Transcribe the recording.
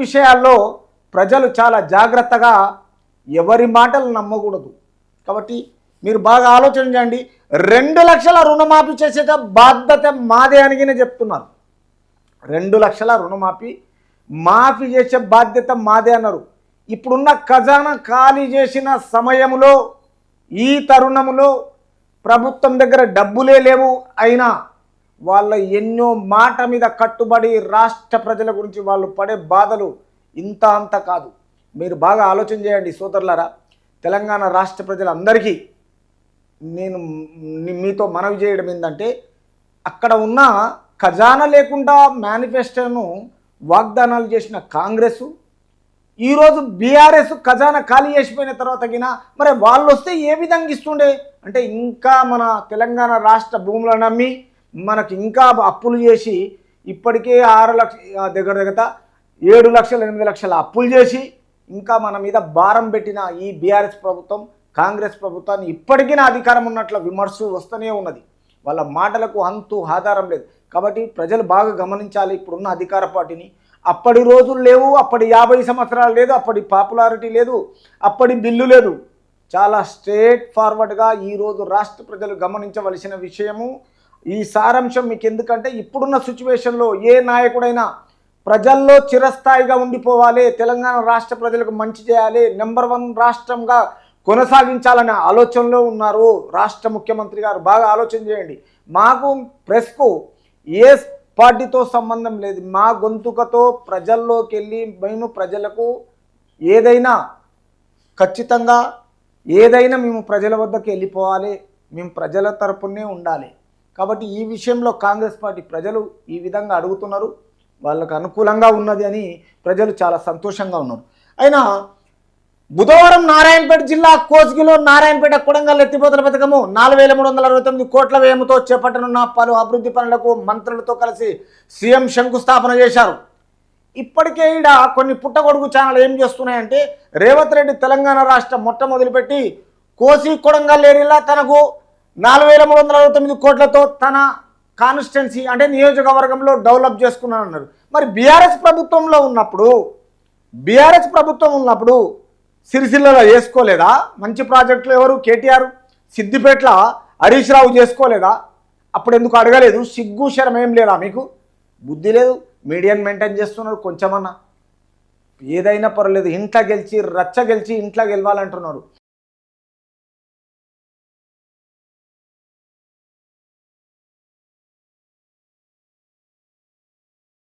విషయాల్లో ప్రజలు చాలా జాగ్రత్తగా ఎవరి మాటలు నమ్మకూడదు. కాబట్టి మీరు బాగా ఆలోచించండి. 2 లక్షల రుణమాఫీ చేసేట బాధ్యత మాదే అని చెప్తున్నారు. 2 లక్షల రుణమాఫీ మాఫీ చేసే బాధ్యత మాదే అన్నారు. ఇప్పుడున్న ఖజానా ఖాళీ చేసిన సమయంలో ఈ తరుణంలో ప్రభుత్వం దగ్గర డబ్బులే లేవు. అయినా వాళ్ళ ఎన్నో మాట మీద కట్టుబడి రాష్ట్ర ప్రజల గురించి వాళ్ళు పడే బాధలు ఇంత అంత కాదు. మీరు బాగా ఆలోచన చేయండి సోదరులారా. తెలంగాణ రాష్ట్ర ప్రజలందరికీ నేను మీతో మనవి చేయడం ఏంటంటే, అక్కడ ఉన్న ఖజానా లేకుండా మేనిఫెస్టోను వాగ్దానాలు చేసిన కాంగ్రెస్, ఈరోజు బీఆర్ఎస్ ఖజానా ఖాళీ చేసిపోయిన తర్వాత మరి వాళ్ళు వస్తే ఏ విధంగా ఇస్తుండే అంటే, ఇంకా మన తెలంగాణ రాష్ట్ర భూములను నమ్మి మనకి ఇంకా అప్పులు చేసి ఇప్పటికే 6 లక్షల దగ్గర 7 లక్షలు 8 లక్షల అప్పులు చేసి ఇంకా మన మీద భారం పెట్టిన ఈ బీఆర్ఎస్ ప్రభుత్వం కాంగ్రెస్ ప్రభుత్వాన్ని ఇప్పటికీ అధికారం ఉన్నట్లు విమర్శ వస్తూనే ఉన్నది. వాళ్ళ మాటలకు అంతు ఆధారం లేదు. కాబట్టి ప్రజలు బాగా గమనించాలి ఇప్పుడున్న అధికార పార్టీని. అప్పటి రోజులు లేవు, అప్పటి 50 సంవత్సరాలు లేదు, అప్పటి పాపులారిటీ లేదు, అప్పటి బిల్లు లేదు. చాలా స్ట్రేట్ ఫార్వర్డ్గా ఈరోజు రాష్ట్ర ప్రజలు గమనించవలసిన విషయము ఈ సారాంశం మీకు. ఎందుకంటే ఇప్పుడున్న సిచ్యువేషన్లో ఏ నాయకుడైనా ప్రజల్లో చిరస్థాయిగా ఉండిపోవాలి, తెలంగాణ రాష్ట్ర ప్రజలకు మంచి చేయాలి, నెంబర్ 1 రాష్ట్రంగా కొనసాగించాలనే ఆలోచనలో ఉన్నారు రాష్ట్ర ముఖ్యమంత్రి గారు. బాగా ఆలోచన చేయండి. మాకు ప్రెస్కు ఏ పార్టీతో సంబంధం లేదు. మా గొంతుకతో ప్రజల్లోకి వెళ్ళి మేము ప్రజలకు ఏదైనా ఖచ్చితంగా మేము ప్రజల వద్దకు వెళ్ళిపోవాలి, మేము ప్రజల తరపునే ఉండాలి. కాబట్టి ఈ విషయంలో కాంగ్రెస్ పార్టీ ప్రజలు ఈ విధంగా అడుగుతున్నారు, వాళ్ళకు అనుకూలంగా ఉన్నది అని ప్రజలు చాలా సంతోషంగా ఉన్నారు. అయినా బుధవారం నారాయణపేట జిల్లా కోస్గిలో నారాయణపేట కొడంగల్ ఎత్తిపోతల పథకము 4369 కోట్ల వ్యయంతో చేపట్టనున్న పలు అభివృద్ధి పనులకు మంత్రులతో కలిసి సీఎం శంకుస్థాపన చేశారు. ఇప్పటికే ఈడ కొన్ని పుట్టగొడుగు ఛానల్ ఏం చేస్తున్నాయంటే, రేవంత్ రెడ్డి తెలంగాణ రాష్ట్రం మొట్టమొదలుపెట్టి కోసి కొడంగల్ ఏరియాలో తనకు 4369 కోట్లతో తన కాన్స్టిట్యున్సీ అంటే నియోజకవర్గంలో డెవలప్ చేసుకున్నానన్నారు. మరి బీఆర్ఎస్ ప్రభుత్వం ఉన్నప్పుడు సిరిసిల్లలో చేసుకోలేదా? మంచి ప్రాజెక్టులు ఎవరు? కేటీఆర్. సిద్దిపేటలో హరీష్ రావు చేసుకోలేదా? అప్పుడు ఎందుకు అడగలేదు? సిగ్గు శరం ఏం లేదా మీకు? బుద్ధి లేదు. మీడియాని మెయింటైన్ చేస్తున్నారు కొంచెమన్నా. ఏదైనా పర్వాలేదు, ఇంట్లో గెలిచి రచ్చ గెలిచి ఇంట్లో గెలవాలంటున్నారు.